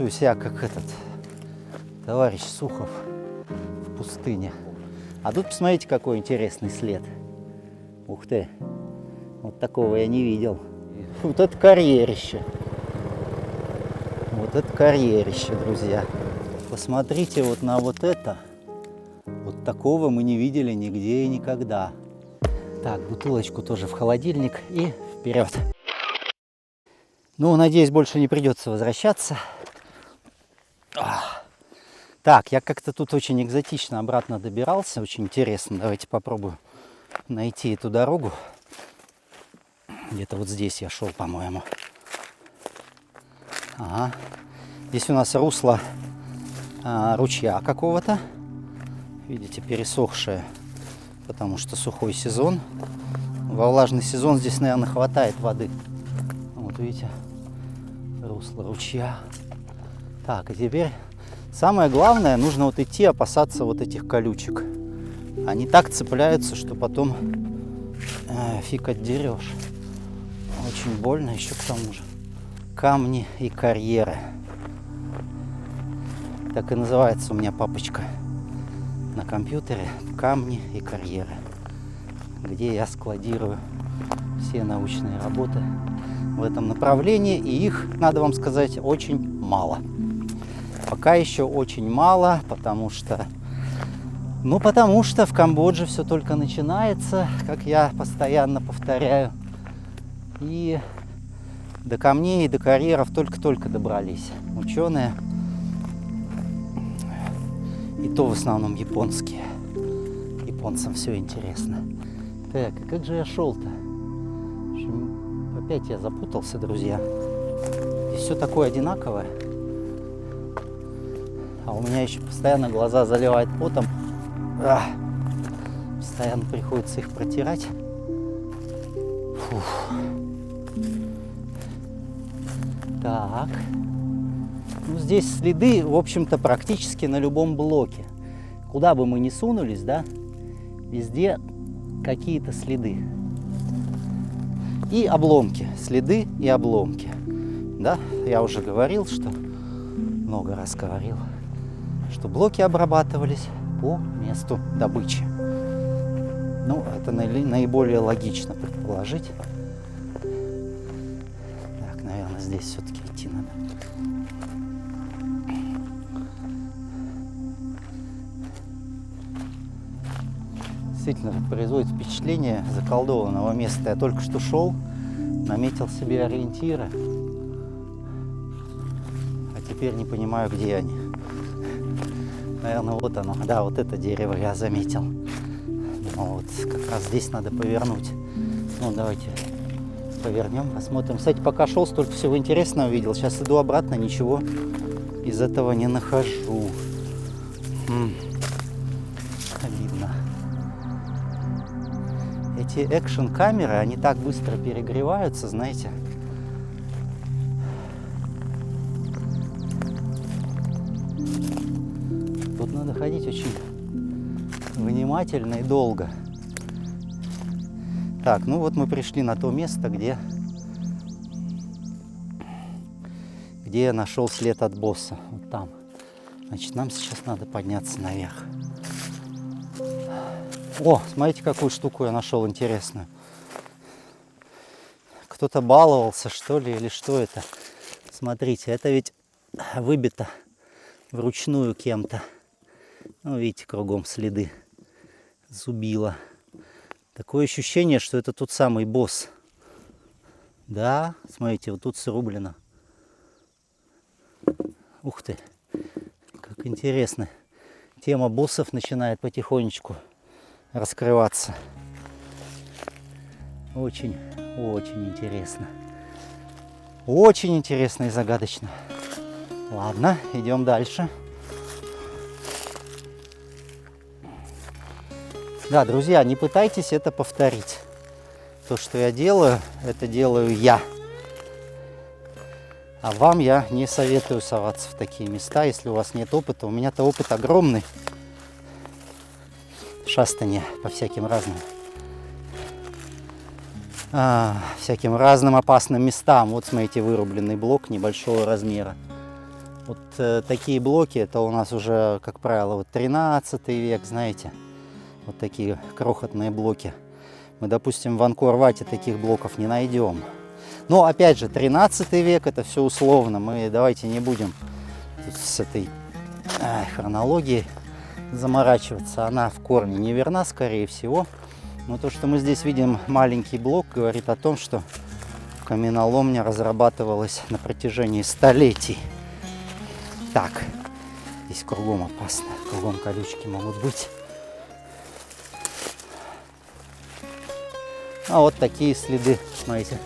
чувствую себя как этот товарищ Сухов в пустыне. А тут посмотрите, какой интересный след. Ух ты, вот такого я не видел. Вот это карьерище. Вот это карьерище, друзья. Посмотрите вот на вот это. Вот такого мы не видели нигде и никогда. Так, бутылочку тоже в холодильник и вперед. Ну, надеюсь, больше не придется возвращаться. Так, я как-то тут очень экзотично обратно добирался. Очень интересно. Давайте попробую найти эту дорогу. Где-то вот здесь я шел, по-моему. Ага. Здесь у нас русло ручья какого-то. Видите, пересохшее, потому что сухой сезон. Во влажный сезон здесь, наверное, хватает воды. Вот видите, русло ручья. Так, и теперь самое главное, нужно вот идти, опасаться вот этих колючек. Они так цепляются, что потом фиг отдерешь. Очень больно еще к тому же. Камни и карьеры. Так и называется у меня папочка на компьютере. Камни и карьеры. Где я складирую все научные работы в этом направлении. И их, надо вам сказать, очень мало. Пока еще очень мало, потому что в Камбодже все только начинается, как я постоянно повторяю. И до камней, и до карьеров только-только добрались ученые. И то в основном японские. Японцам все интересно. Так, а как же я шел-то? Опять я запутался, друзья. Здесь все такое одинаковое. А у меня еще постоянно глаза заливает потом. Постоянно приходится их протирать. Фух. Так. Ну, здесь следы, в общем-то, практически на любом блоке. Куда бы мы ни сунулись, да, везде какие-то следы. И обломки. Следы и обломки. Да, я уже говорил, много раз говорил, что блоки обрабатывались по месту добычи. Ну, это наиболее логично предположить. Так, наверное, здесь все-таки идти надо. Действительно производит впечатление заколдованного места. Я только что шел, наметил себе ориентиры, а теперь не понимаю, где они. Наверное, вот оно. Да, вот это дерево я заметил. Думал, вот как раз здесь надо повернуть. Ну, давайте повернем, посмотрим. Кстати, пока шел, столько всего интересного увидел. Сейчас иду обратно, ничего из этого не нахожу. Обидно. Эти экшн-камеры, они так быстро перегреваются, знаете. Тут надо ходить очень внимательно и долго. Так, ну вот мы пришли на то место, где я нашел след от босса. Вот там. Значит, нам сейчас надо подняться наверх. О, смотрите, какую штуку я нашел интересную. Кто-то баловался, что ли, или что это? Смотрите, это ведь выбито вручную кем-то. Ну, видите, кругом следы. Зубило. Такое ощущение, что это тот самый босс. Да, смотрите, вот тут срублено. Ух ты, как интересно. Тема боссов начинает потихонечку раскрываться. Очень, очень интересно. Очень интересно и загадочно. Ладно, идем дальше. Да, друзья, не пытайтесь это повторить. То, что я делаю, это делаю я. А вам я не советую соваться в такие места, если у вас нет опыта. У меня-то опыт огромный. Шастание по всяким разным опасным местам. Вот, смотрите, вырубленный блок небольшого размера. Вот такие блоки, это у нас уже, как правило, вот 13 век, знаете. Вот такие крохотные блоки. Мы, допустим, в Анкор-Вате таких блоков не найдем. Но, опять же, 13 век, это все условно. Мы давайте не будем с этой хронологией заморачиваться. Она в корне неверна, скорее всего. Но то, что мы здесь видим маленький блок, говорит о том, что каменоломня разрабатывалась на протяжении столетий. Так, здесь кругом опасно, кругом колючки могут быть. А вот такие следы, смотрите.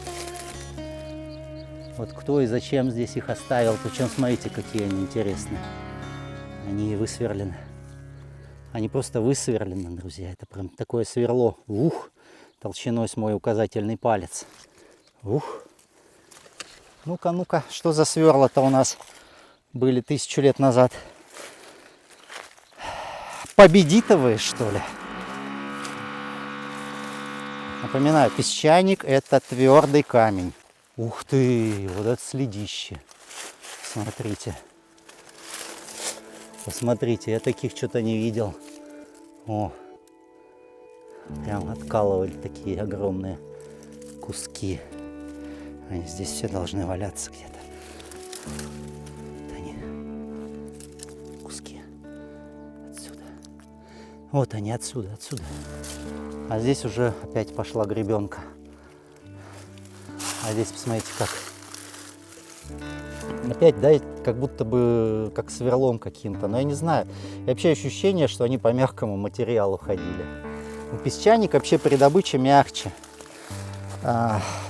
Вот кто и зачем здесь их оставил. Причем, смотрите, какие они интересные. Они высверлены. Они просто высверлены, друзья. Это прям такое сверло. Ух, толщиной с мой указательный палец. Ух. Ну-ка, ну-ка, что за сверла-то у нас были 1000 лет назад? Победитовые, что ли? Напоминаю, песчаник — это твердый камень. Ух ты, вот это следище. Смотрите. Посмотрите, я таких что-то не видел. О, прям откалывали такие огромные куски. Они здесь все должны валяться где-то. Вот они, куски. Отсюда. Вот они, отсюда, отсюда. А здесь уже опять пошла гребенка. А здесь посмотрите как. Опять, да, как будто бы как сверлом каким-то. Но я не знаю. И вообще ощущение, что они по мягкому материалу ходили. Песчаник вообще при добыче мягче.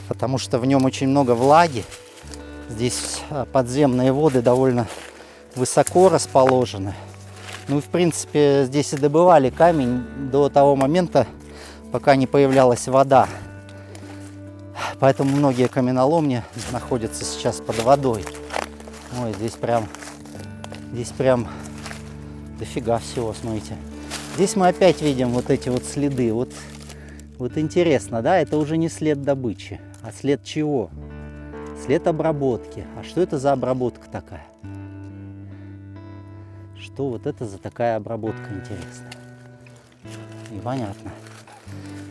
Потому что в нем очень много влаги. Здесь подземные воды довольно высоко расположены. Ну и в принципе здесь и добывали камень до того момента, пока не появлялась вода. Поэтому многие каменоломни находятся сейчас под водой. Ой, здесь прям дофига всего, смотрите. Здесь мы опять видим вот эти вот следы. Вот интересно, да, это уже не след добычи, а след чего? След обработки. А что это за обработка такая? Что вот это за такая обработка интересная? Непонятно.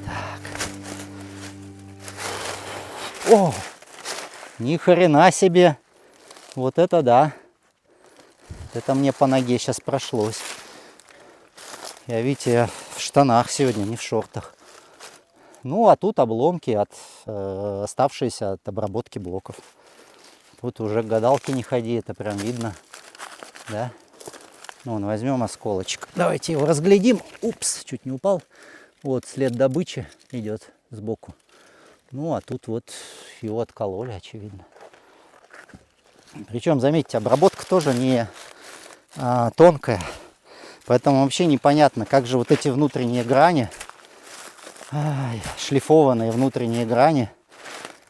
Так. О! Ни хрена себе! Вот это да! Это мне по ноге сейчас прошлось. Я, видите, я в штанах сегодня, не в шортах. Ну, а тут обломки, оставшиеся от обработки блоков. Тут уже к гадалке не ходи, это прям видно. Да? Ну, возьмем осколочек. Давайте его разглядим. Упс, чуть не упал. Вот след добычи идет сбоку. Ну, а тут вот его откололи, очевидно. Причем, заметьте, обработка тоже не тонкая. Поэтому вообще непонятно, как же вот эти внутренние грани, шлифованные внутренние грани,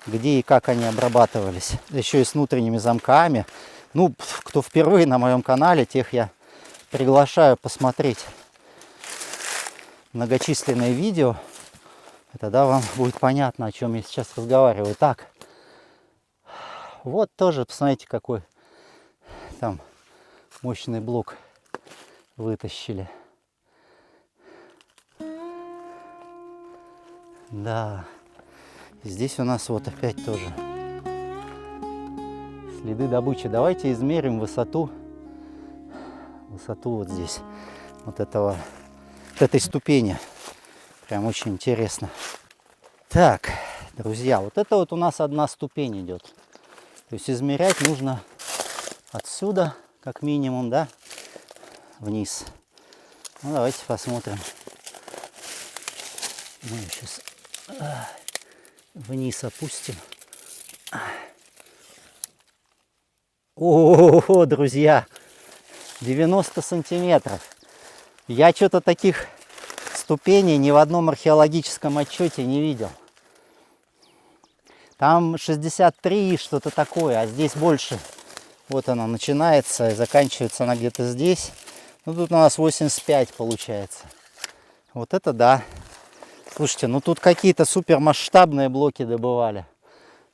где и как они обрабатывались. Еще и с внутренними замками. Ну, кто впервые на моем канале, тех я приглашаю посмотреть многочисленные видео. И тогда вам будет понятно, о чем я сейчас разговариваю. Так, вот тоже, посмотрите, какой там мощный блок вытащили. Да, здесь у нас вот опять тоже следы добычи. Давайте измерим высоту вот здесь, вот этой ступени. Прям очень интересно. Так, друзья, вот это вот у нас одна ступень идет. То есть измерять нужно отсюда, как минимум, да, вниз. Ну, давайте посмотрим. Мы сейчас вниз опустим. О, друзья, 90 сантиметров. Я что-то таких ступеней ни в одном археологическом отчете не видел. Там 63, что-то такое, а здесь больше. Вот она начинается и заканчивается она где-то здесь. Ну, тут у нас 85 получается. Вот это да. Слушайте, ну тут какие-то супермасштабные блоки добывали.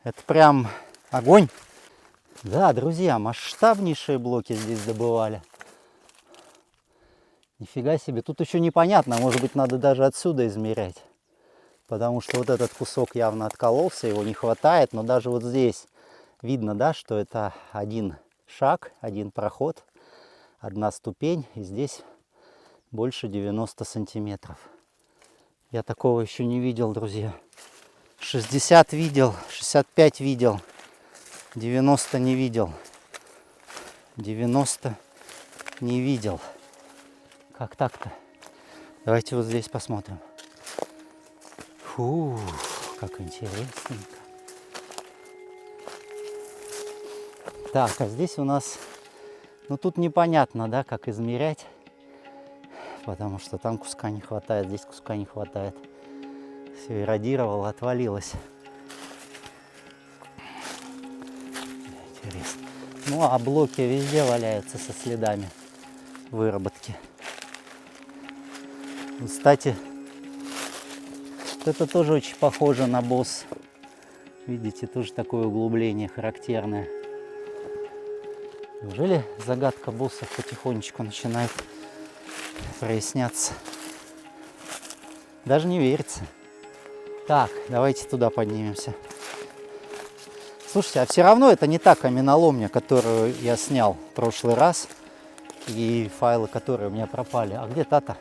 Это прям огонь. Да, друзья, масштабнейшие блоки здесь добывали. Нифига себе. Тут еще непонятно, может быть, надо даже отсюда измерять. Потому что вот этот кусок явно откололся, его не хватает. Но даже вот здесь видно, да, что это один шаг, один проход, одна ступень. И здесь больше 90 сантиметров. Я такого еще не видел, друзья. 60 видел, 65 видел, 90 не видел, 90 не видел. Как так-то? Давайте вот здесь посмотрим. Фу, как интересненько. Так, а здесь у нас, ну тут непонятно, да, как измерять, потому что там куска не хватает, здесь куска не хватает. Все эродировало, отвалилось. Интересно. Ну а блоки везде валяются со следами выработки. Кстати, это тоже очень похоже на босс. Видите, тоже такое углубление характерное. Неужели загадка боссов потихонечку начинает проясняться? Даже не верится. Так, давайте туда поднимемся. Слушайте, а все равно это не та каменоломня, которую я снял в прошлый раз. И файлы, которые у меня пропали. А где та-то?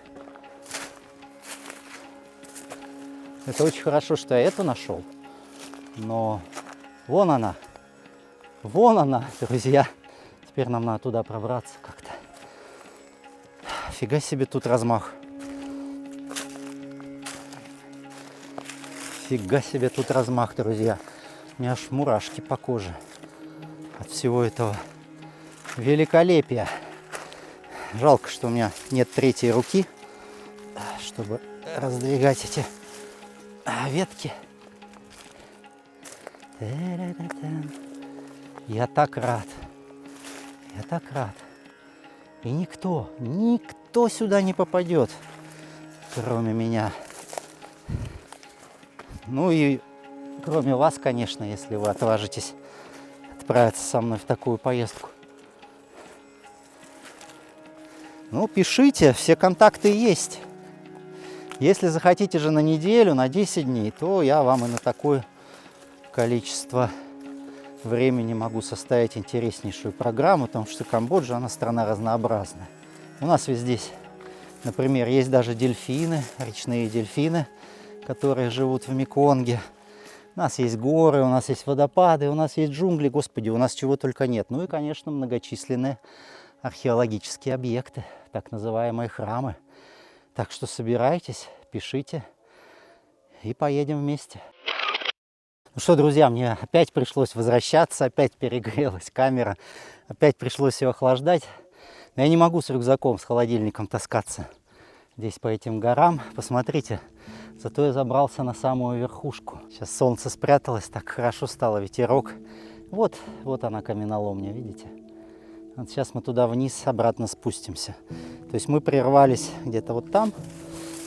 Это очень хорошо, что я эту нашел. Но вон она. Вон она, друзья. Теперь нам надо туда пробраться как-то. Фига себе тут размах. Фига себе тут размах, друзья. У меня аж мурашки по коже от всего этого великолепия. Жалко, что у меня нет третьей руки, чтобы раздвигать эти ветки. Я так рад. Я так рад. И никто сюда не попадет, кроме меня. Ну и кроме вас, конечно, если вы отважитесь отправиться со мной в такую поездку. Ну, пишите, все контакты есть. Если захотите же на неделю, на 10 дней, то я вам и на такое количество времени могу составить интереснейшую программу, потому что Камбоджа, она страна разнообразная. У нас ведь здесь, например, есть даже дельфины, речные дельфины, которые живут в Меконге. У нас есть горы, у нас есть водопады, у нас есть джунгли, господи, у нас чего только нет. Ну и, конечно, многочисленные археологические объекты, так называемые храмы. Так что собирайтесь, пишите и поедем вместе. Ну что, друзья, мне опять пришлось возвращаться, опять перегрелась камера, опять пришлось ее охлаждать. Но я не могу с рюкзаком, с холодильником таскаться здесь по этим горам. Посмотрите, зато я забрался на самую верхушку. Сейчас солнце спряталось, так хорошо стало, ветерок. Вот она каменоломня, видите? Вот сейчас мы туда вниз обратно спустимся. То есть мы прервались где-то вот там.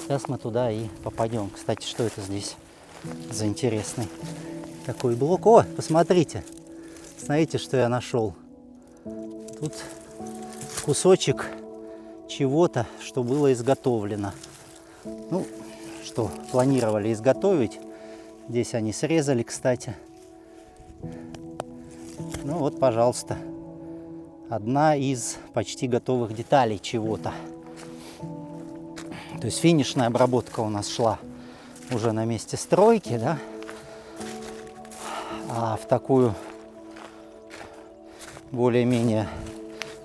Сейчас мы туда и попадем. Кстати, что это здесь за интересный такой блок? О, посмотрите. Смотрите, что я нашел. Тут кусочек чего-то, что было изготовлено. Ну, что планировали изготовить. Здесь они срезали, кстати. Ну вот, пожалуйста. Одна из почти готовых деталей чего-то. То есть финишная обработка у нас шла уже на месте стройки, да? А в такую более-менее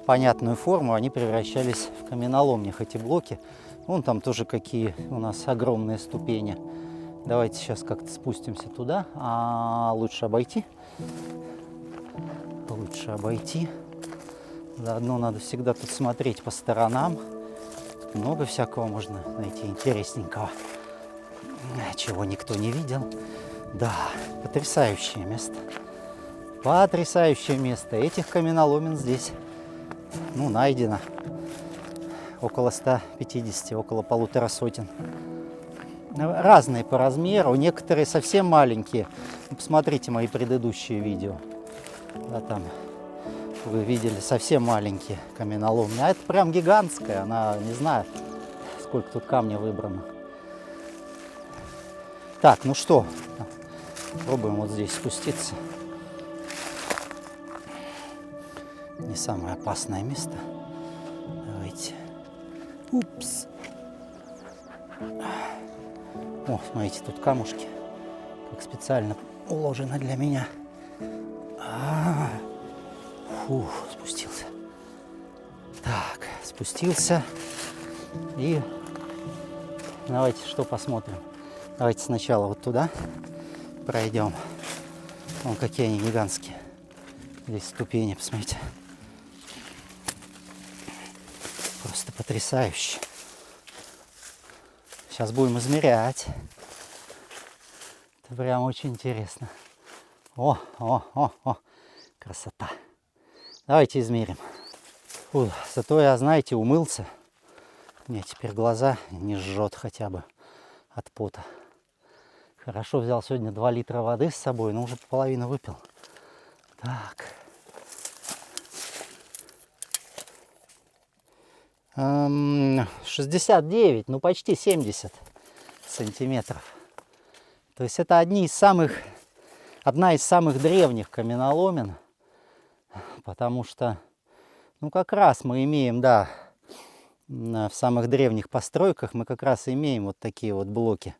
понятную форму они превращались в каменоломнях, эти блоки. Вон там тоже какие у нас огромные ступени. Давайте сейчас как-то спустимся туда. А лучше обойти. Лучше обойти. Заодно надо всегда тут смотреть по сторонам. Тут много всякого можно найти интересненького, чего никто не видел. Да, потрясающее место. Потрясающее место. Этих каменоломен здесь, ну, найдено около 150, около 150. Разные по размеру, некоторые совсем маленькие. Посмотрите мои предыдущие видео. Да, там вы видели, совсем маленькие каменоломни. А это прям гигантская, она, не знаю, сколько тут камня выбрано. Так, ну что, пробуем вот здесь спуститься. Не самое опасное место. Давайте. Упс. О, смотрите, тут камушки, как специально уложено для меня. Фух, спустился. Так, спустился. И давайте что посмотрим. Давайте сначала вот туда пройдем. Вон какие они гигантские. Здесь ступени, посмотрите. Просто потрясающе. Сейчас будем измерять. Это прям очень интересно. О, красота. Давайте измерим. Фу, зато я, знаете, умылся. Мне теперь глаза не жжет хотя бы от пота. Хорошо взял сегодня 2 литра воды с собой, но уже половину выпил. Так. 69, ну почти 70 сантиметров. То есть это одна из самых древних каменоломен, потому что, ну как раз мы имеем, да, в самых древних постройках мы как раз имеем вот такие вот блоки,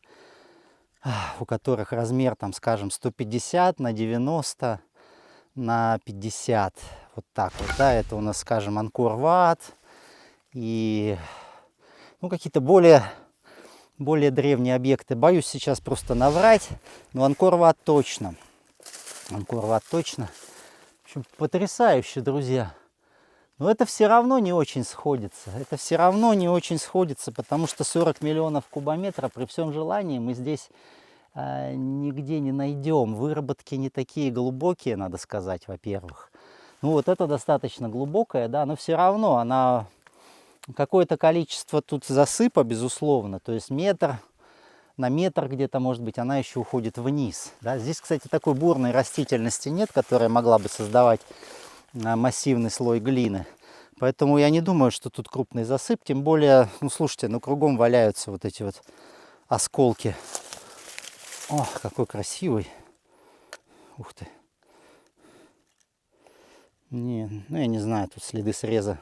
у которых размер, там, скажем, 150 на 90 на 50, вот так вот, да, это у нас, скажем, Анкор-Ват и, ну, какие-то более древние объекты. Боюсь сейчас просто наврать, но Анкор-Ват точно. Анкор-Ват точно. В общем, потрясающе, друзья. Но это все равно не очень сходится. Это все равно не очень сходится, потому что 40 миллионов кубометров при всем желании мы здесь нигде не найдем. Выработки не такие глубокие, надо сказать, во-первых. Ну вот это достаточно глубокая, да, но все равно она какое-то количество тут засыпа, безусловно. То есть метр на метр где-то, может быть, она еще уходит вниз. Да? Здесь, кстати, такой бурной растительности нет, которая могла бы создавать массивный слой глины. Поэтому я не думаю, что тут крупный засып. Тем более, ну слушайте, ну кругом валяются вот эти вот осколки. О, какой красивый. Ух ты. Не, ну я не знаю, тут следы среза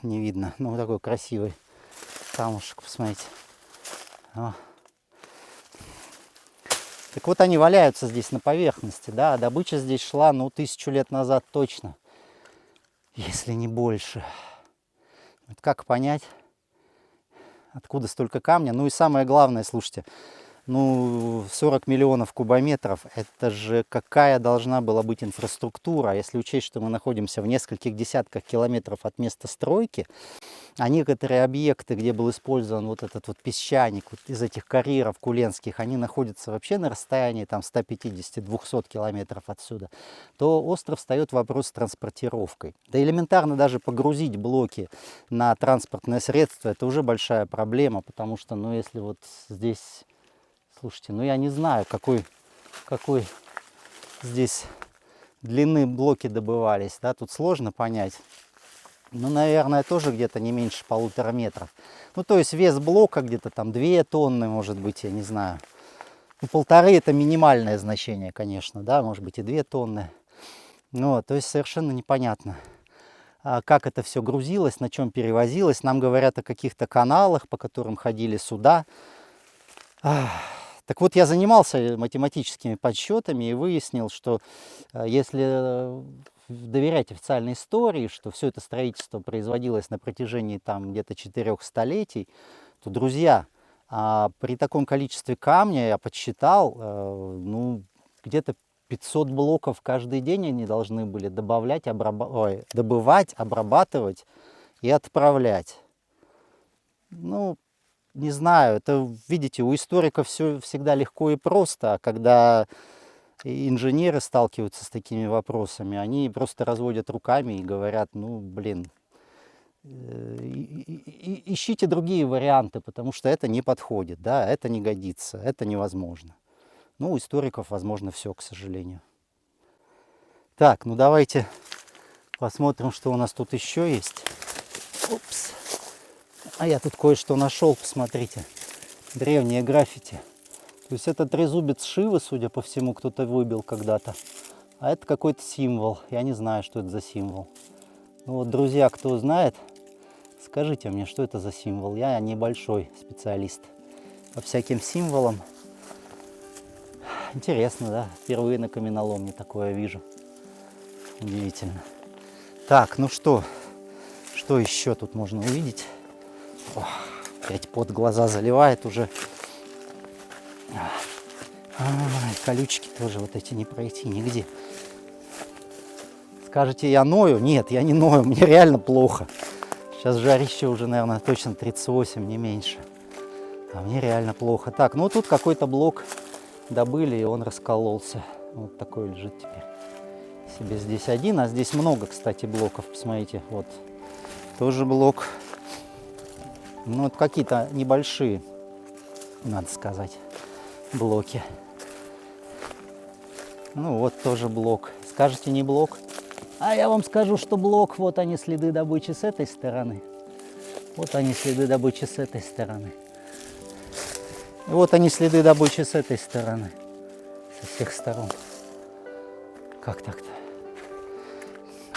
не видно. Ну такой красивый камушек, посмотрите. О. Так вот они валяются здесь на поверхности, да, добыча здесь шла, ну, 1000 лет назад точно, если не больше. Вот как понять, откуда столько камня? Ну и самое главное, слушайте, ну, 40 миллионов кубометров, это же какая должна была быть инфраструктура, если учесть, что мы находимся в нескольких десятках километров от места стройки, а некоторые объекты, где был использован вот этот вот песчаник, вот из этих карьеров куленских, они находятся вообще на расстоянии там 150-200 километров отсюда, то остро встает вопрос с транспортировкой. Да элементарно даже погрузить блоки на транспортное средство, это уже большая проблема, потому что, ну, если вот здесь... Слушайте, ну я не знаю, какой здесь длины блоки добывались, да, тут сложно понять. Ну, наверное, тоже где-то не меньше 1,5 метров. Ну, то есть вес блока где-то там 2 тонны, может быть, я не знаю. Ну, 1,5 это минимальное значение, конечно, да, может быть и 2 тонны. Ну, то есть совершенно непонятно, как это все грузилось, на чем перевозилось. Нам говорят о каких-то каналах, по которым ходили суда. Так вот, я занимался математическими подсчетами и выяснил, что если доверять официальной истории, что все это строительство производилось на протяжении там где-то 4 столетий, то, друзья, при таком количестве камня, я подсчитал, ну, где-то 500 блоков каждый день они должны были добывать, обрабатывать и отправлять. Ну, не знаю, это, видите, у историков все всегда легко и просто, а когда инженеры сталкиваются с такими вопросами, они просто разводят руками и говорят, ну, блин, ищите другие варианты, потому что это не подходит, да, это не годится, это невозможно. Ну, у историков возможно все, к сожалению. Так, ну давайте Посмотрим, что у нас тут еще есть. Упс. А я тут кое-что нашел, посмотрите. Древние граффити. То есть это трезубец Шивы, судя по всему, кто-то выбил когда-то. А это какой-то символ. Я не знаю, что это за символ. Ну вот, друзья, кто знает, скажите мне, что это за символ. Я небольшой специалист по всяким символам. Интересно, да? Впервые на каменоломне такое вижу. Удивительно. Так, ну что еще тут можно увидеть? Ох, опять под глаза заливает уже. Колючки тоже вот эти не пройти нигде. Скажете, я ною? Нет, я не ною, мне реально плохо. Сейчас жарище уже, наверное, точно 38, не меньше. А мне реально плохо. Так, ну тут какой-то блок добыли, и он раскололся. Вот такой лежит теперь себе здесь один. А здесь много, кстати, блоков. Посмотрите, вот тоже блок. Ну, вот какие-то небольшие, надо сказать, блоки. Ну, вот тоже блок. Скажете, не блок? А я вам скажу, что блок. Вот они, следы добычи с этой стороны. Вот они, следы добычи с этой стороны. И вот они, следы добычи с этой стороны. Со всех сторон. Как так-то?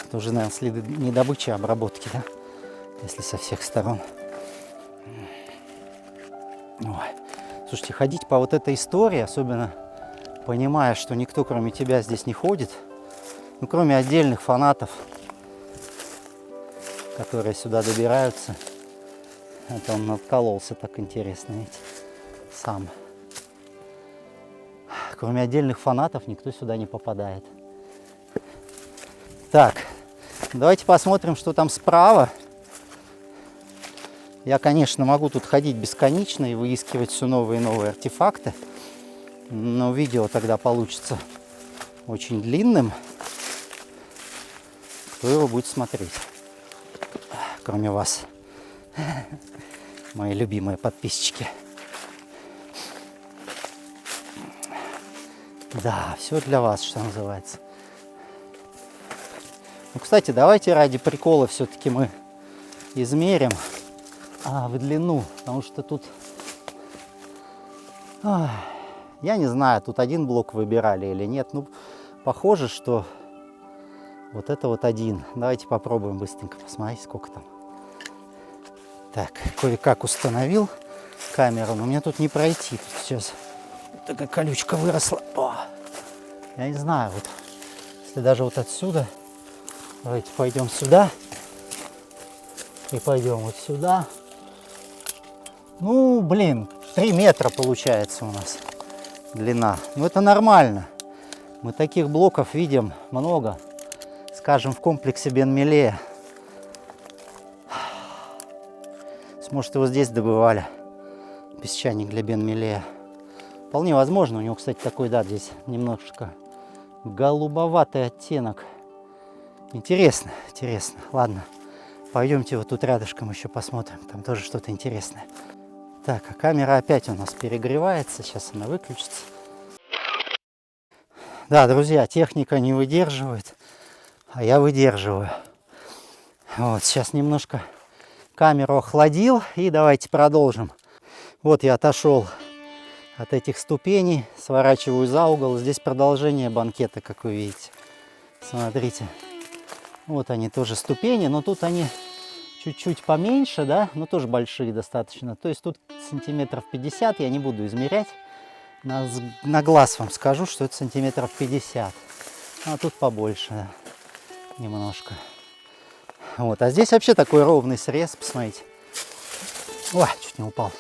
Это уже, наверное, следы не добычи, а обработки, да? Если со всех сторон. Ой. Слушайте, ходить по вот этой истории, особенно понимая, что никто кроме тебя здесь не ходит, ну, кроме отдельных фанатов, которые сюда добираются. Это он откололся так интересно, видите, сам. Кроме отдельных фанатов никто сюда не попадает. Так, давайте посмотрим, что там справа. Я, конечно, могу тут ходить бесконечно и выискивать все новые и новые артефакты, но видео тогда получится очень длинным. Кто его будет смотреть, кроме вас, мои любимые подписчики? Да, все для вас, что называется. Ну, кстати, давайте ради прикола все-таки мы измерим в длину, потому что тут, я не знаю, тут один блок выбирали или нет. Ну, похоже, что вот это вот один. Давайте попробуем быстренько посмотреть, сколько там. Так, кое-как установил камеру, но мне тут не пройти. Тут сейчас такая колючка выросла. О, я не знаю, вот если даже вот отсюда. Давайте пойдем сюда. И пойдем вот сюда. Ну, блин, 3 метра получается у нас длина. Ну, это нормально. Мы таких блоков видим много. Скажем, в комплексе Бен-Мелея. Может, его здесь добывали. Песчаник для Бен-Мелея. Вполне возможно. У него, кстати, такой, да, здесь немножко голубоватый оттенок. Интересно, интересно. Ладно, пойдемте вот тут рядышком еще посмотрим. Там тоже что-то интересное. Так, а камера опять у нас перегревается. Сейчас она выключится. Да, друзья, техника не выдерживает, а я выдерживаю. Вот, сейчас немножко камеру охладил. И давайте продолжим. Вот я отошел от этих ступеней. Сворачиваю за угол. Здесь продолжение банкета, как вы видите. Смотрите. Вот они тоже ступени, но тут они чуть-чуть поменьше, да, но тоже большие достаточно. То есть тут сантиметров 50, я не буду измерять. На глаз вам скажу, что это сантиметров 50. А тут побольше, да, немножко. Вот, а здесь вообще такой ровный срез, посмотрите. Ой, чуть не упал.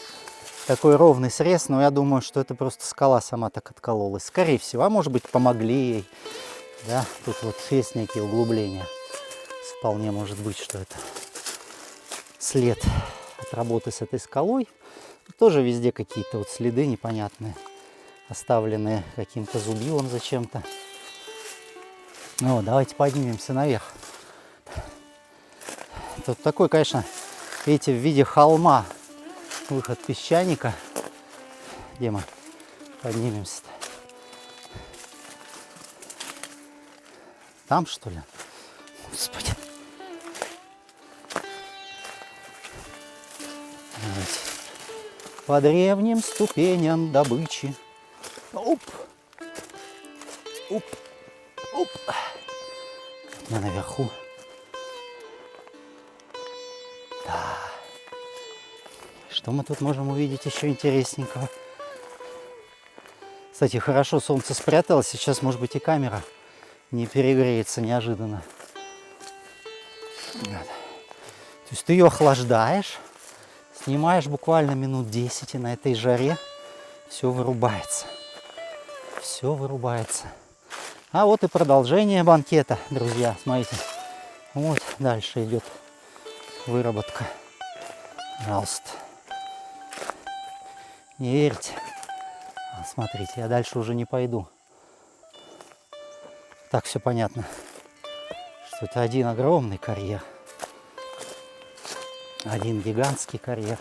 Такой ровный срез, но я думаю, что это просто скала сама так откололась. Скорее всего, а может быть, помогли ей. Да, тут вот есть некие углубления. Вполне может быть, что это след от работы с этой скалой. Тут тоже везде какие-то вот следы непонятные, оставленные каким-то зубилом зачем-то. Ну, давайте поднимемся наверх. Тут такой, конечно, видите, в виде холма выход песчаника. Где мы поднимемся-то? Там, что ли? Господи. Давайте. По древним ступеням добычи. Оп. Оп. Оп. Мы наверху. Да. Что мы тут можем увидеть еще интересненького? Кстати, хорошо солнце спряталось. Сейчас, может быть, и камера не перегреется неожиданно. То есть ты ее охлаждаешь, снимаешь буквально минут 10, и на этой жаре все вырубается. Все вырубается. А вот и продолжение банкета, друзья. Смотрите. Вот дальше идет выработка. Пожалуйста. Не верьте. Смотрите, я дальше уже не пойду. Так все понятно, что это один огромный карьер. Один гигантский карьер.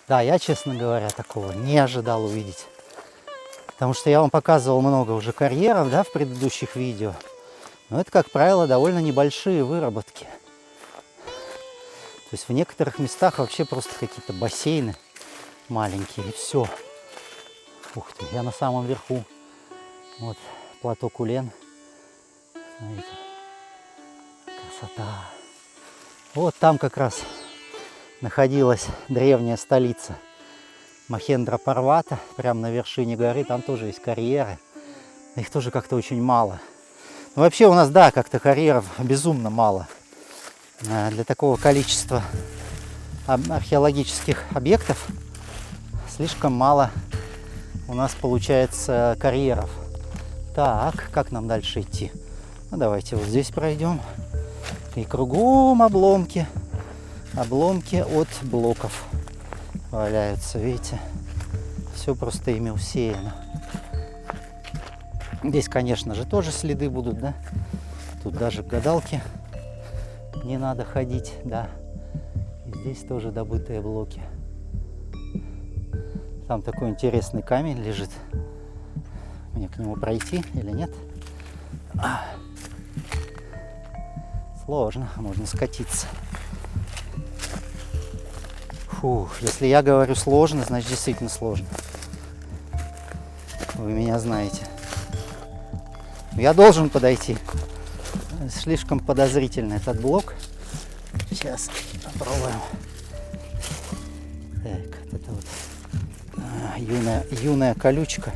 Да, я, честно говоря, такого не ожидал увидеть. Потому что я вам показывал много уже карьеров, да, в предыдущих видео. Но это, как правило, довольно небольшие выработки. То есть в некоторых местах вообще просто какие-то бассейны маленькие, и все. Ух ты, я на самом верху. Вот плато Кулен. Смотрите. Красота. Вот там как раз находилась древняя столица Махендра-Парвата. Прямо на вершине горы. Там тоже есть карьеры. Их тоже как-то очень мало. Но вообще у нас, да, как-то карьеров безумно мало. Для такого количества археологических объектов слишком мало у нас получается карьеров. Так, как нам дальше идти? Ну, давайте вот здесь пройдем. И кругом обломки. Обломки от блоков валяются, видите? Все просто ими усеяно. Здесь, конечно же, тоже следы будут, да? Тут даже к гадалке не надо ходить, да. И здесь тоже добытые блоки. Там такой интересный камень лежит. Мне к нему пройти или нет? Сложно, можно скатиться. Фух, если я говорю сложно, значит действительно сложно. Вы меня знаете. Я должен подойти. Слишком подозрительный этот блок. Сейчас попробуем. Так, вот это вот юная колючка.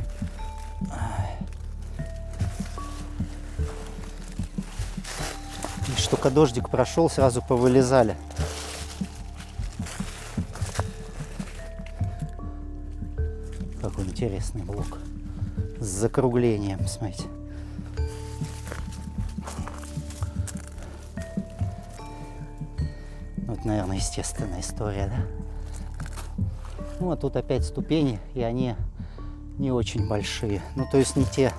И только дождик прошел, сразу повылезали. Какой интересный блок. С закруглением, смотрите. Вот, наверное, естественная история, да? Ну, а тут опять ступени, и они не очень большие. Ну, то есть не те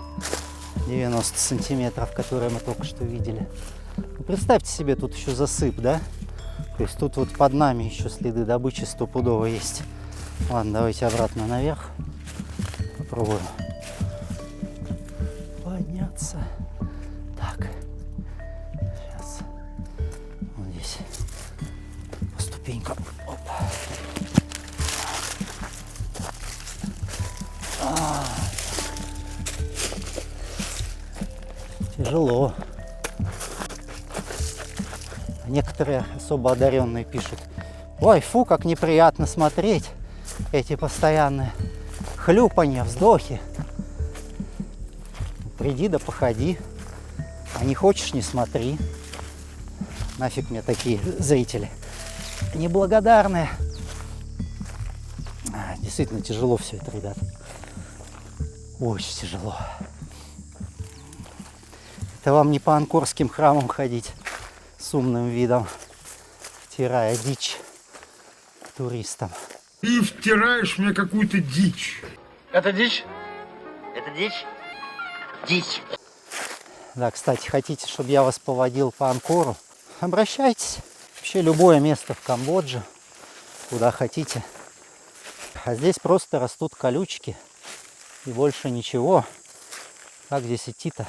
90 сантиметров, которые мы только что видели. Ну, представьте себе, тут еще засып, да? То есть тут вот под нами еще следы добычи стопудово есть. Ладно, давайте обратно наверх. Попробуем подняться. Так. Сейчас. Вот здесь. По ступенькам. Опа. Тяжело. Некоторые особо одаренные пишут: ой, фу, как неприятно смотреть эти постоянные хлюпанья, вздохи. Приди да походи, а не хочешь — не смотри. Нафиг мне такие зрители неблагодарные. Действительно тяжело все это, ребят. Очень тяжело. Это вам не по анкорским храмам ходить с умным видом, втирая дичь туристам. Ты втираешь мне какую-то дичь. Это дичь? Это дичь? Дичь. Да, кстати, хотите, чтобы я вас поводил по Анкору? Обращайтесь. Вообще любое место в Камбодже, куда хотите. А здесь просто растут колючки и больше ничего. Как здесь идти-то?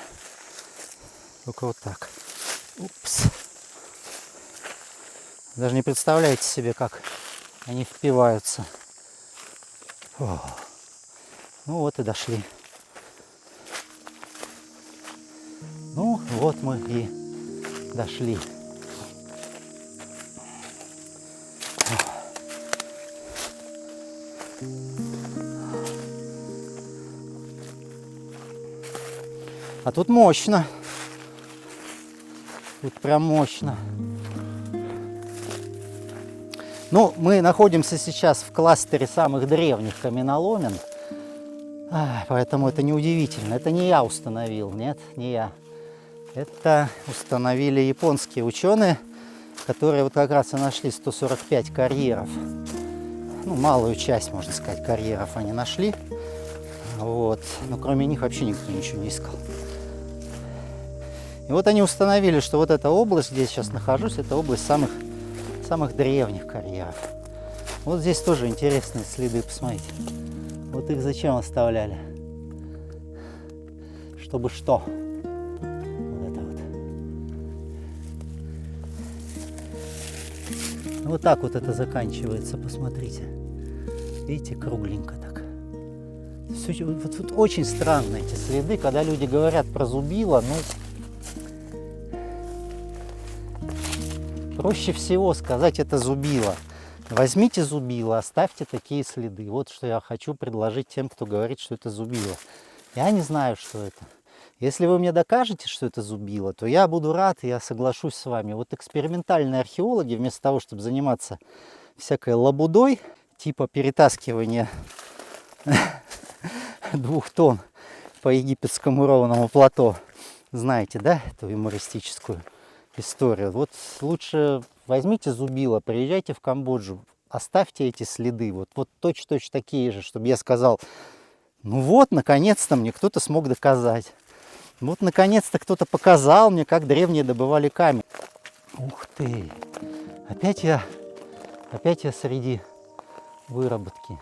Только вот так. Упс. Даже не представляете себе, как они впиваются. О. Ну вот и дошли. Ну вот мы и дошли. А тут мощно. Тут прям мощно. Ну, мы находимся сейчас в кластере самых древних каменоломен. Поэтому это не удивительно. Это не я установил, нет, не я. Это установили японские ученые, которые вот как раз и нашли 145 карьеров. Ну, малую часть, можно сказать, карьеров они нашли. Вот. Но кроме них вообще никто ничего не искал. И вот они установили, что вот эта область, где я сейчас нахожусь, это область самых древних карьеров. Вот здесь тоже интересные следы, посмотрите. Вот их зачем оставляли? Чтобы что? Вот это вот. Вот так вот это заканчивается, посмотрите. Видите, кругленько так. Вот очень странно эти следы, когда люди говорят про зубило, ну... Проще всего сказать, это зубило. Возьмите зубило, оставьте такие следы. Вот что я хочу предложить тем, кто говорит, что это зубило. Я не знаю, что это. Если вы мне докажете, что это зубило, то я буду рад, и я соглашусь с вами. Вот экспериментальные археологи, вместо того, чтобы заниматься всякой лабудой, типа перетаскивания 2 тонн по египетскому ровному плато, знаете, да, эту юмористическую историю. Вот лучше возьмите зубило, приезжайте в Камбоджу, оставьте эти следы, вот точно такие же, чтобы я сказал, ну вот, наконец-то мне кто-то смог доказать. Вот, наконец-то кто-то показал мне, как древние добывали камень. Ух ты! Опять я среди выработки.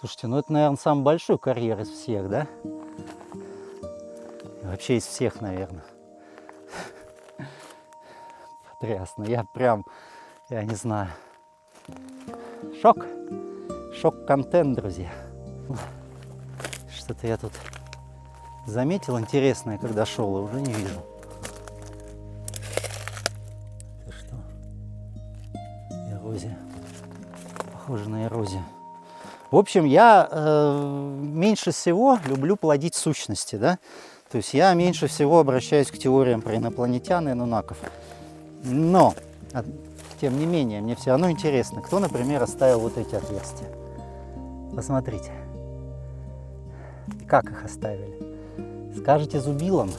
Слушайте, ну это, наверное, самый большой карьер из всех, да? И вообще из всех, наверное. Потрясно. Я не знаю. Шок. Шок-контент, друзья. Что-то я тут заметил интересное, когда шел, и уже не вижу. Это что? Эрозия. Похоже на эрозию. В общем, я меньше всего люблю плодить сущности, да? То есть я меньше всего обращаюсь к теориям про инопланетян и нунаков. Но, тем не менее, мне все равно интересно, кто, например, оставил вот эти отверстия. Посмотрите. Как их оставили? Скажете, зубилом?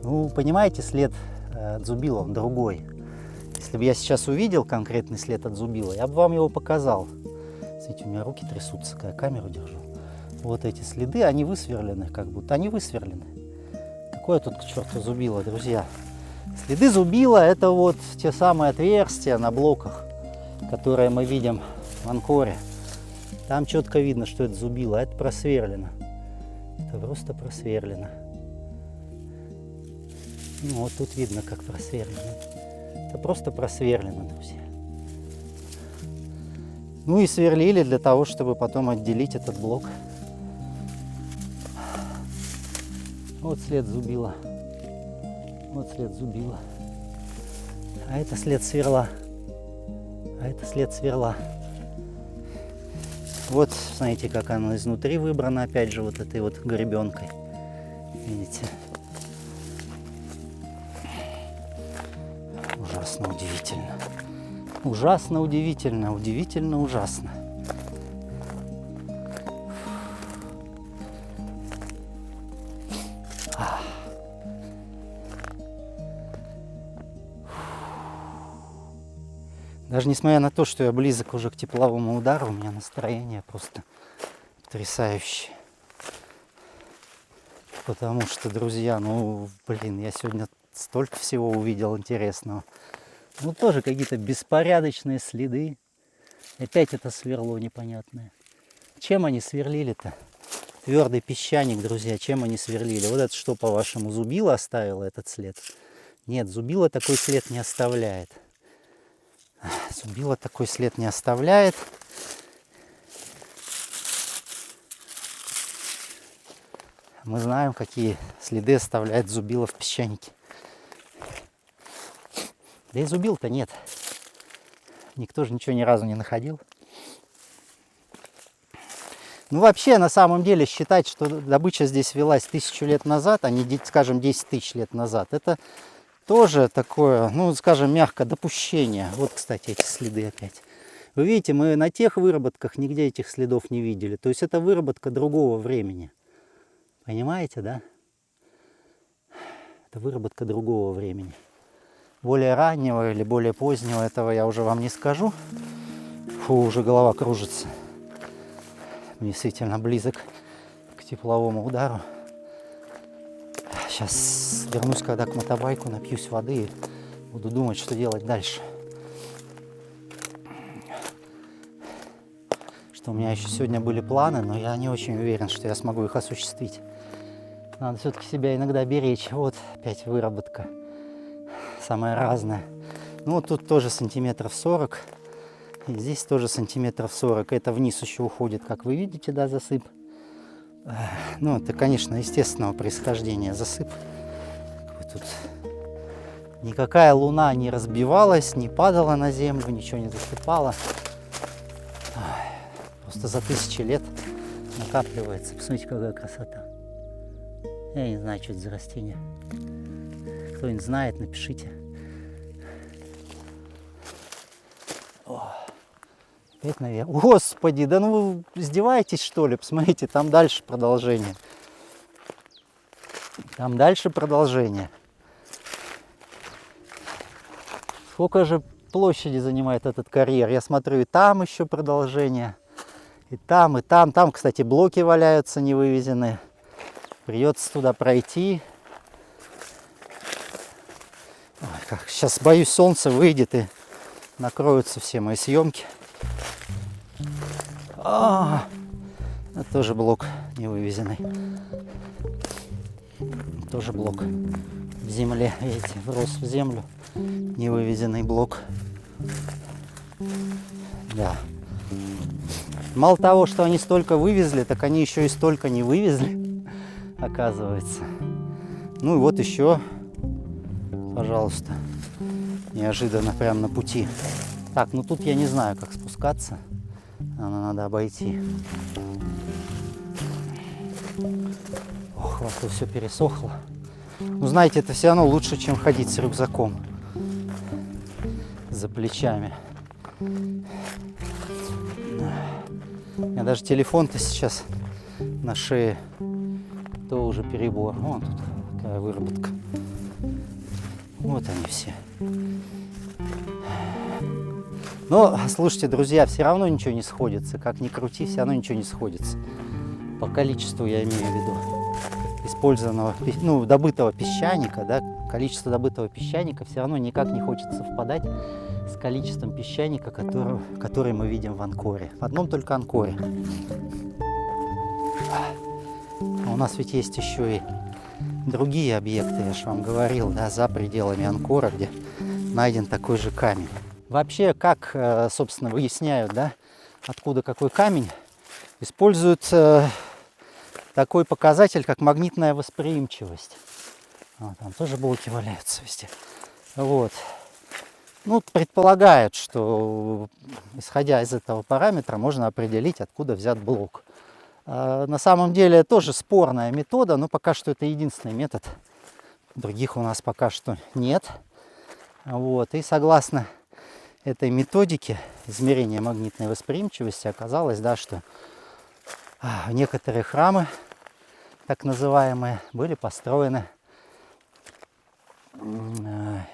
Ну, понимаете, след от зубила, он другой. Если бы я сейчас увидел конкретный след от зубила, я бы вам его показал. Смотрите, у меня руки трясутся, когда камеру держу. Вот эти следы, они высверлены, как будто. Они высверлены. Какое тут к черту зубило, друзья? Следы зубила — это вот те самые отверстия на блоках, которые мы видим в Анкоре. Там четко видно, что это зубило, а это просверлено. Это просто просверлено. Ну, вот тут видно, как просверлено. Это просто просверлено, друзья. Ну и сверлили для того, чтобы потом отделить этот блок. Вот след зубила. Вот след зубила. А это след сверла. А это след сверла. Вот, смотрите, как оно изнутри выбрано, опять же, вот этой вот гребенкой. Видите? Ужасно удивительно. Ужасно удивительно. Удивительно ужасно. Даже несмотря на то, что я близок уже к тепловому удару, у меня настроение просто потрясающее. Потому что, друзья, ну, блин, я сегодня столько всего увидел интересного. Ну, тоже какие-то беспорядочные следы. Опять это сверло непонятное. Чем они сверлили-то? твердый песчаник, друзья. Чем они сверлили? Вот это что, по-вашему, зубило оставило этот след? Нет, зубило такой след не оставляет. Зубило такой след не оставляет. Мы знаем, какие следы оставляет зубило в песчанике. Да и зубил-то нет. Никто же ничего ни разу не находил. Ну, вообще, на самом деле, считать, что добыча здесь велась 1000 лет назад, а не, скажем, 10 тысяч лет назад, это тоже такое, ну, скажем, мягко, допущение. Вот, кстати, эти следы опять. Вы видите, мы на тех выработках нигде этих следов не видели. То есть это выработка другого времени. Понимаете, да? Это выработка другого времени. Более раннего или более позднего, этого я уже вам не скажу. Фу, уже голова кружится. Действительно близок к тепловому удару. Сейчас вернусь, когда к мотобайку, напьюсь воды и буду думать, что делать дальше. Что у меня еще сегодня были планы, но я не очень уверен, что я смогу их осуществить. Надо все-таки себя иногда беречь. Вот опять выработка. Самая разная. Ну вот тут тоже сантиметров 40. И здесь тоже сантиметров 40. Это вниз еще уходит, как вы видите, да, засып. Ну, это, конечно, естественного происхождения засып. Тут никакая луна не разбивалась, не падала на землю, ничего не засыпала. Просто за 1000 лет накапливается. Посмотрите, какая красота. Я не знаю, что это за растение. Кто-нибудь знает, напишите. Опять наверх. Господи, да ну вы издеваетесь, что ли? Посмотрите, там дальше продолжение. Там дальше продолжение. Сколько же площади занимает этот карьер? Я смотрю, и там еще продолжение. И там, и там. Там, кстати, блоки валяются не вывезенные. Придется туда пройти. Ой, как. Сейчас, боюсь, солнце выйдет и накроются все мои съемки. Это тоже блок не вывезенный. Тоже блок в земле. Видите, врос в землю. Не вывезенный блок. Да. Мало того, что они столько вывезли, так они еще и столько не вывезли, оказывается. Ну и вот еще, пожалуйста, неожиданно прямо на пути. Так, ну тут я не знаю, как спускаться. Надо обойти. Ох, во рту все пересохло. Ну, знаете, это все равно лучше, чем ходить с рюкзаком за плечами. У меня даже телефон-то сейчас на шее. То уже перебор. Вон тут какая выработка. Вот они все. Но, слушайте, друзья, все равно ничего не сходится. Как ни крути, все равно ничего не сходится. По количеству я имею в виду использованного, ну, добытого песчаника, да, количество добытого песчаника все равно никак не хочет совпадать с количеством песчаника, который мы видим в Анкоре. В одном только Анкоре. А у нас ведь есть еще и другие объекты, я же вам говорил, да, за пределами Анкора, где найден такой же камень. Вообще, как, собственно, выясняют, да, откуда какой камень, используют такой показатель, как магнитная восприимчивость. Там тоже блоки валяются везде. Вот. Ну, предполагают, что, исходя из этого параметра, можно определить, откуда взят блок. На самом деле, тоже спорная метода, но пока что это единственный метод. Других у нас пока что нет. Вот. И согласно этой методике измерения магнитной восприимчивости оказалось, да, что некоторые храмы, так называемые, были построены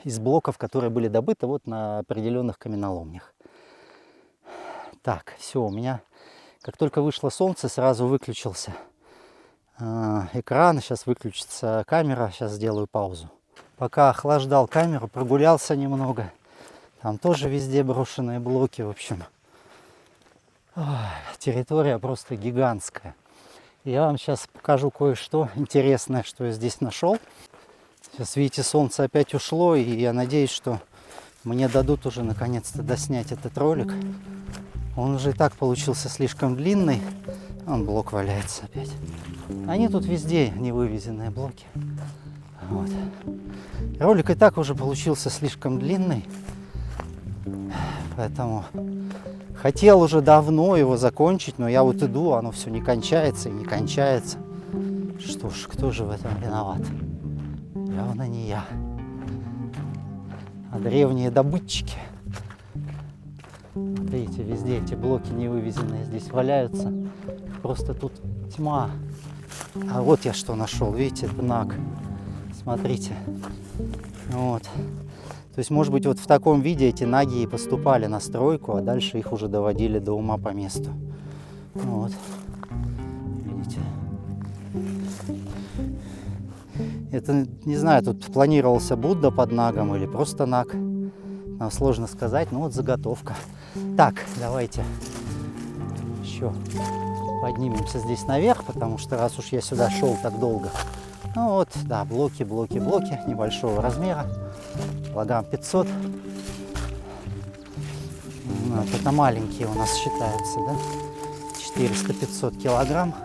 из блоков, которые были добыты вот на определенных каменоломнях. Так, все, у меня, как только вышло солнце, сразу выключился экран, сейчас выключится камера, сейчас сделаю паузу. Пока охлаждал камеру, прогулялся немного. Там тоже везде брошенные блоки, в общем. Территория просто гигантская. Я вам сейчас покажу кое-что интересное, что я здесь нашел. Сейчас, видите, солнце опять ушло, и я надеюсь, что мне дадут уже наконец-то доснять этот ролик. Он уже и так получился слишком длинный. Вон блок валяется опять. Они тут везде невывезенные блоки. Вот. Ролик и так уже получился слишком длинный. Поэтому хотел уже давно его закончить, но я вот иду, оно все не кончается и не кончается. Что ж, кто же в этом виноват? Явно не я. А древние добытчики. Видите, везде эти блоки невывезенные здесь валяются. Просто тут тьма. А вот я что нашел. Видите, это наг. Смотрите. Вот. То есть, может быть, вот в таком виде эти наги и поступали на стройку, а дальше их уже доводили до ума по месту. Вот. Видите? Это, не знаю, тут планировался Будда под нагом или просто наг. Нам сложно сказать, но вот заготовка. Так, давайте еще поднимемся здесь наверх, потому что раз уж я сюда шел так долго. Ну вот, да, блоки небольшого размера. Килограмм 500. Вот, это маленькие у нас считаются, да? 400-500 килограмм.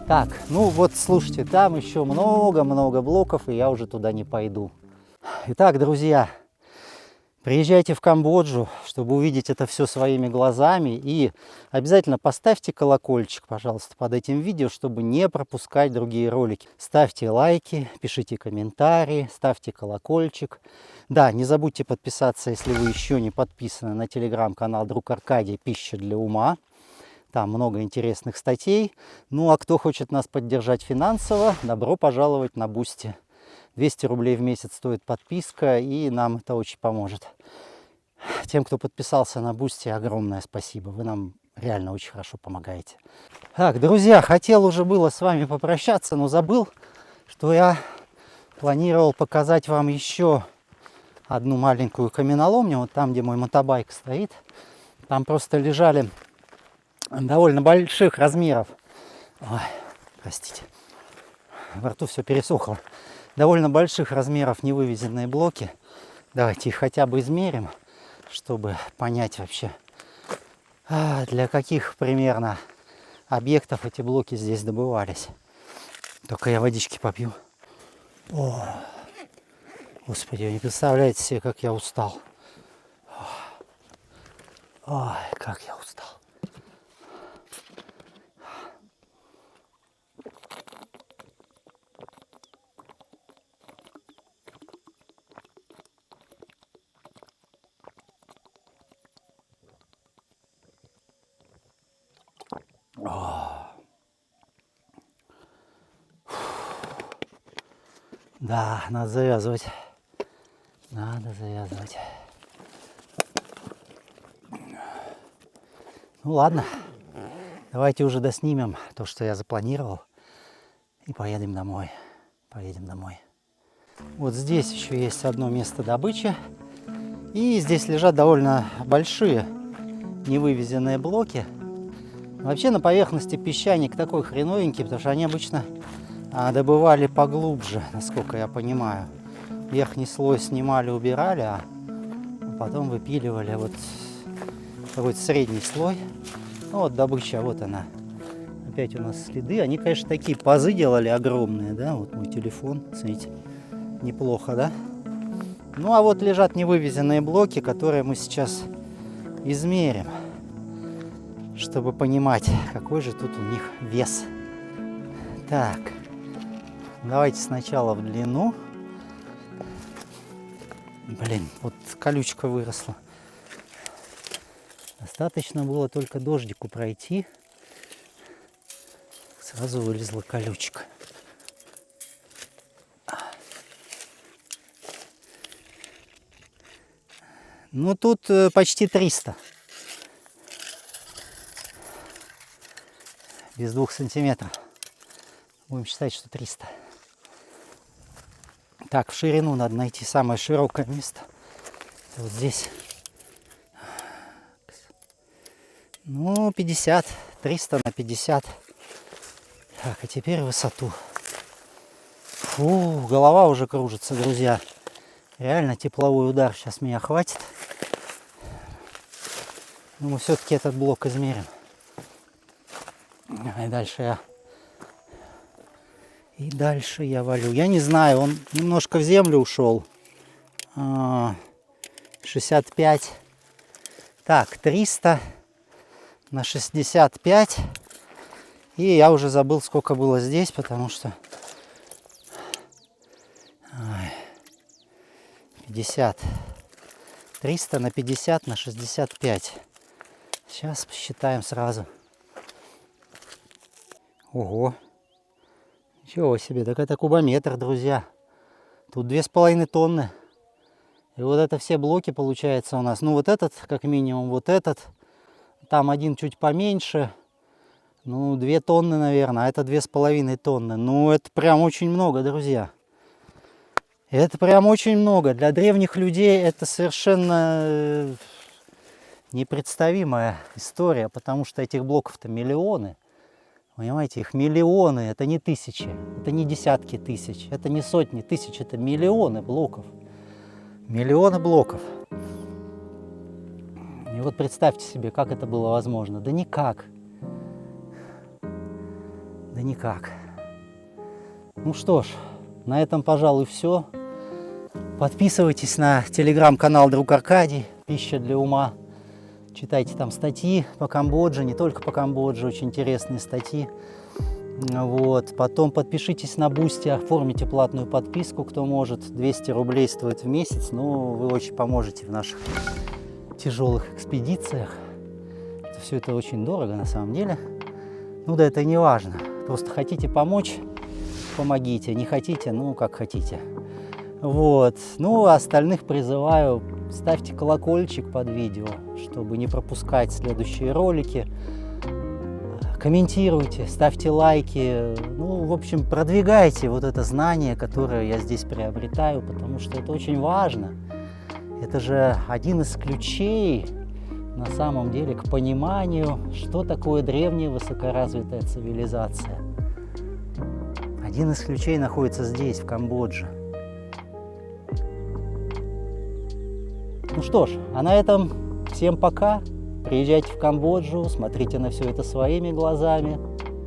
Так, ну вот, слушайте, там еще много-много блоков, и я уже туда не пойду. Итак, друзья, приезжайте в Камбоджу, чтобы увидеть это все своими глазами. И обязательно поставьте колокольчик, пожалуйста, под этим видео, чтобы не пропускать другие ролики. Ставьте лайки, пишите комментарии, ставьте колокольчик. Да, не забудьте подписаться, если вы еще не подписаны, на телеграм-канал «Друг Аркадий. Пища для ума». Там много интересных статей. Ну а кто хочет нас поддержать финансово, добро пожаловать на Бусти. 200 рублей в месяц стоит подписка, и нам это очень поможет. Тем, кто подписался на Бусти, огромное спасибо. Вы нам реально очень хорошо помогаете. Так, друзья, хотел уже было с вами попрощаться, но забыл, что я планировал показать вам еще одну маленькую каменоломню. Вот там, где мой мотобайк стоит. Там просто лежали довольно больших размеров. Ой, простите. Во рту все пересохло. Довольно больших размеров невывезенные блоки. Давайте их хотя бы измерим, чтобы понять вообще, для каких примерно объектов эти блоки здесь добывались. Только я водички попью. О, Господи, вы не представляете себе, как я устал. Ой, как я устал. Да, надо завязывать. Надо завязывать. Ну ладно, давайте уже доснимем то, что я запланировал, и поедем домой. Поедем домой. Вот здесь еще есть одно место добычи. И здесь лежат довольно большие невывезенные блоки. Вообще на поверхности песчаник такой хреновенький, потому что они обычно добывали поглубже, насколько я понимаю. Верхний слой снимали, убирали, а потом выпиливали вот какой-то средний слой. Ну вот добыча, вот она. Опять у нас следы. Они, конечно, такие пазы делали огромные, да? Вот мой телефон, смотрите. Неплохо, да? Ну а вот лежат невывезенные блоки, которые мы сейчас измерим, чтобы понимать, какой же тут у них вес. Так, давайте сначала в длину. Блин, вот колючка выросла. Достаточно было только дождику пройти. Сразу вылезла колючка. Ну, тут почти 300. Без 2 сантиметров. Будем считать, что 300. Так, в ширину надо найти самое широкое место. Вот здесь. Ну, 50. 300 на 50. Так, а теперь высоту. Фу, голова уже кружится, друзья. Реально тепловой удар сейчас меня хватит. Но мы все-таки этот блок измерим. И дальше я валю. Я не знаю, он немножко в землю ушел. 65. Так, 300 на 65. И я уже забыл, сколько было здесь, потому что 50. 300 на 50 на 65. Сейчас посчитаем сразу. Ого. Ничего себе, так это кубометр, друзья. Тут 2,5 тонны. И вот это все блоки получается у нас. Ну вот этот, как минимум, вот этот. Там один чуть поменьше. Ну 2 тонны, наверное, а это 2,5 тонны. Ну это прям очень много, друзья. Это прям очень много. Для древних людей это совершенно непредставимая история, потому что этих блоков-то миллионы. Понимаете, их миллионы, это не тысячи, это не десятки тысяч, это не сотни тысяч, это миллионы блоков. Миллионы блоков. И вот представьте себе, как это было возможно. Да никак. Да никак. Ну что ж, на этом, пожалуй, все. Подписывайтесь на телеграм-канал Друг Аркадий, пища для ума. Читайте там статьи по Камбодже, не только по Камбодже, очень интересные статьи. Вот. Потом подпишитесь на Boosty, оформите платную подписку, кто может. 200 рублей стоит в месяц, но вы очень поможете в наших тяжелых экспедициях. Все это очень дорого на самом деле. Ну да, это не важно. Просто хотите помочь, помогите. Не хотите, ну как хотите. Вот. Ну, а остальных призываю, ставьте колокольчик под видео, чтобы не пропускать следующие ролики. Комментируйте, ставьте лайки. Ну, в общем, продвигайте вот это знание, которое я здесь приобретаю, потому что это очень важно. Это же один из ключей, на самом деле, к пониманию, что такое древняя высокоразвитая цивилизация. Один из ключей находится здесь, в Камбодже. Ну что ж, а на этом всем пока. Приезжайте в Камбоджу, смотрите на все это своими глазами.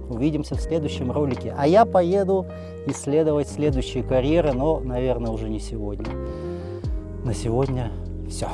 Увидимся в следующем ролике. А я поеду исследовать следующие карьеры, но, наверное, уже не сегодня. На сегодня все.